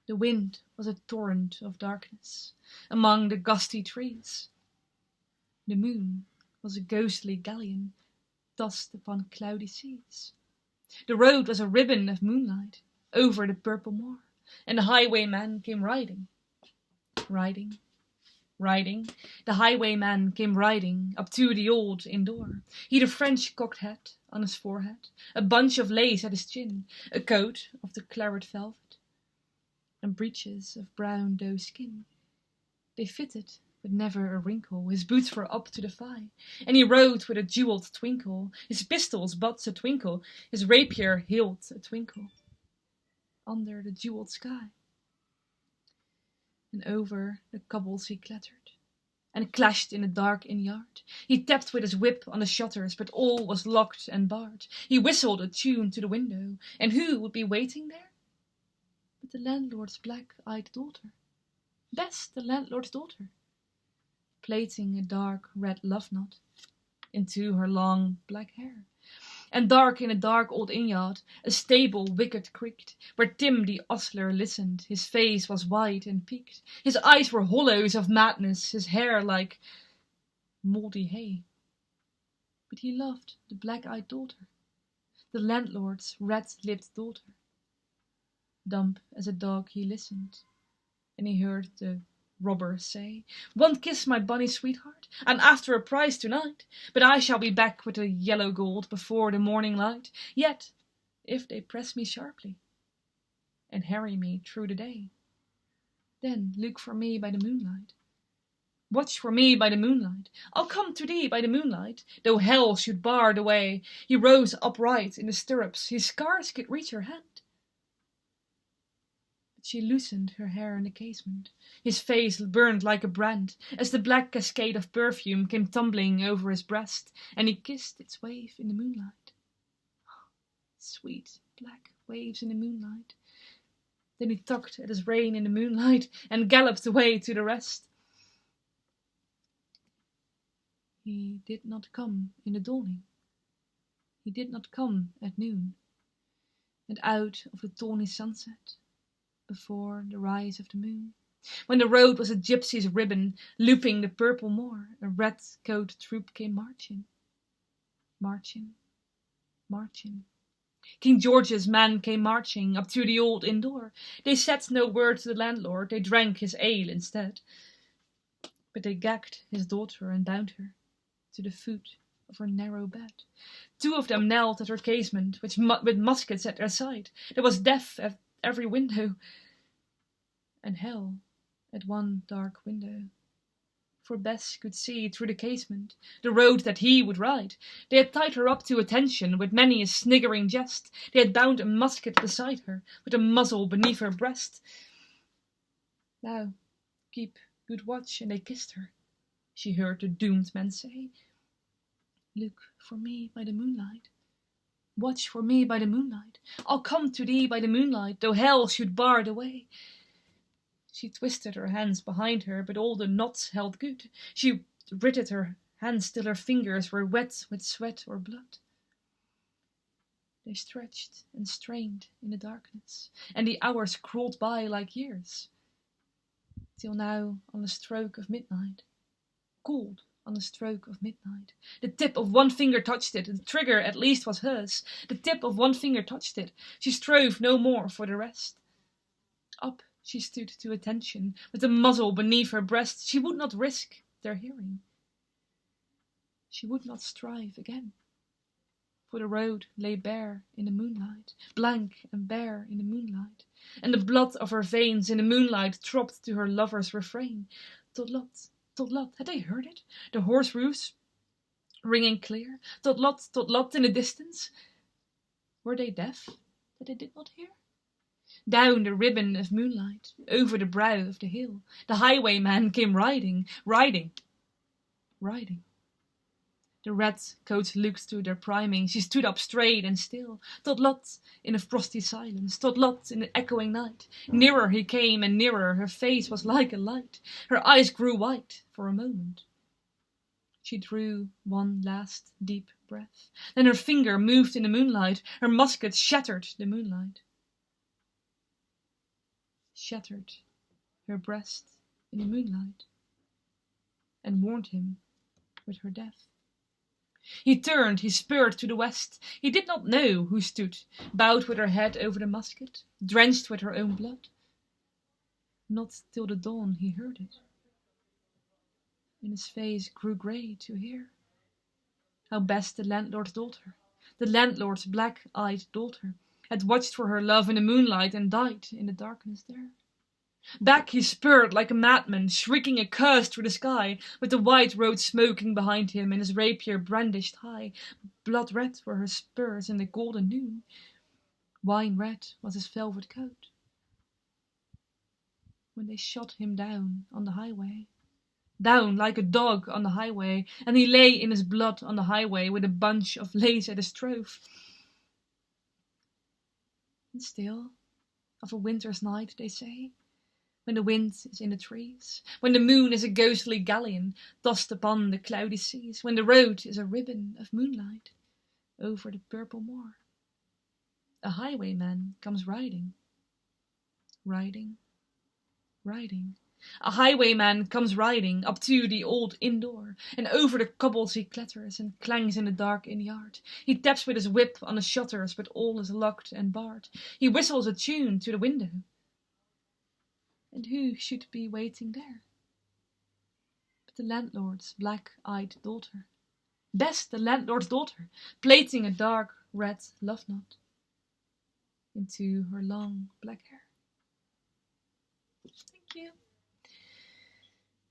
The wind was a torrent of darkness among the gusty trees. The moon was a ghostly galleon tossed upon cloudy seas. The road was a ribbon of moonlight over the purple moor, and the highwayman came riding, riding, riding. The highwayman came riding up to the old inn door. He'd a French cocked hat on his forehead, a bunch of lace at his chin, a coat of the claret velvet, and breeches of brown doe skin. They fitted, but never a wrinkle. His boots were up to the thigh, and he rode with a jeweled twinkle. His pistol's butts a twinkle, his rapier hilt a twinkle, under the jeweled sky. And over the cobbles he clattered, and clashed in the dark inn yard. He tapped with his whip on the shutters, but all was locked and barred. He whistled a tune to the window, and who would be waiting there? But the landlord's black-eyed daughter. Bess, the landlord's daughter, plaiting a dark red love knot into her long black hair. And dark in a dark old inn-yard, a stable wicket creaked, where Tim the ostler listened. His face was white and peaked, his eyes were hollows of madness, his hair like mouldy hay. But he loved the black-eyed daughter, the landlord's red-lipped daughter. Dumb as a dog he listened, and he heard the robber say, "One kiss, my bonny sweetheart, I'm after a prize tonight, but I shall be back with the yellow gold before the morning light. Yet, if they press me sharply and harry me through the day, then look for me by the moonlight. Watch for me by the moonlight. I'll come to thee by the moonlight, though hell should bar the way." He rose upright in the stirrups, he scarce could reach her hand. She loosened her hair in the casement. His face burned like a brand, as the black cascade of perfume came tumbling over his breast, and he kissed its wave in the moonlight. Sweet black waves in the moonlight. Then he tugged at his rein in the moonlight, and galloped away to the rest. He did not come in the dawning. He did not come at noon, and out of the tawny sunset, before the rise of the moon, when the road was a gypsy's ribbon looping the purple moor, a red-coat troop came marching, marching, marching. King George's men came marching up to the old inn door. They said no word to the landlord, they drank his ale instead. But they gagged his daughter and bound her to the foot of her narrow bed. Two of them knelt at her casement, with muskets at their side. There was death at every window, and hell at one dark window. For Bess could see through the casement the road that he would ride. They had tied her up to attention with many a sniggering jest. They had bound a musket beside her, with a muzzle beneath her breast. "Now keep good watch," and they kissed her. She heard the doomed man say, "Look for me by the moonlight. Watch for me by the moonlight. I'll come to thee by the moonlight, though hell should bar the way." She twisted her hands behind her, but all the knots held good. She writted her hands till her fingers were wet with sweat or blood. They stretched and strained in the darkness, and the hours crawled by like years, till now on the stroke of midnight, cold on the stroke of midnight, the tip of one finger touched it. The trigger at least was hers. The tip of one finger touched it. She strove no more for the rest. Up she stood to attention, with the muzzle beneath her breast. She would not risk their hearing. She would not strive again, for the road lay bare in the moonlight, blank and bare in the moonlight, and the blood of her veins in the moonlight throbbed to her lover's refrain. Tot-lot, tot-lot, had they heard it? The horse hoofs ringing clear. Tot-lot, tot-lot in the distance. Were they deaf that they did not hear? Down the ribbon of moonlight, over the brow of the hill, the highwayman came riding, riding, riding. The red coats looked to their priming. She stood up straight and still. Tot-lot in a frosty silence, tot-lot in the echoing night. Nearer he came and nearer. Her face was like a light. Her eyes grew white for a moment. She drew one last deep breath. Then her finger moved in the moonlight. Her musket shattered the moonlight. shattered her breast in the moonlight, and warned him with her death. He turned, he spurred to the west. He did not know who stood, bowed with her head over the musket, drenched with her own blood. Not till the dawn he heard it, and his face grew grey to hear how best the landlord's daughter, the landlord's black-eyed daughter, had watched for her love in the moonlight and died in the darkness there. Back he spurred like a madman, shrieking a curse through the sky, with the white road smoking behind him and his rapier brandished high. Blood-red were her spurs in the golden noon. Wine-red was his velvet coat. When they shot him down on the highway, down like a dog on the highway, and he lay in his blood on the highway with a bunch of lace at his throat. And still, of a winter's night, they say, when the wind is in the trees, when the moon is a ghostly galleon tossed upon the cloudy seas, when the road is a ribbon of moonlight over the purple moor, a highwayman comes riding, riding, riding. A highwayman comes riding up to the old inn door, and over the cobbles he clatters and clangs in the dark inn yard. He taps with his whip on the shutters, but all is locked and barred. He whistles a tune to the window. And who should be waiting there but the landlord's black-eyed daughter, Bess, the landlord's daughter, plaiting a dark red love knot into her long black hair. Thank you.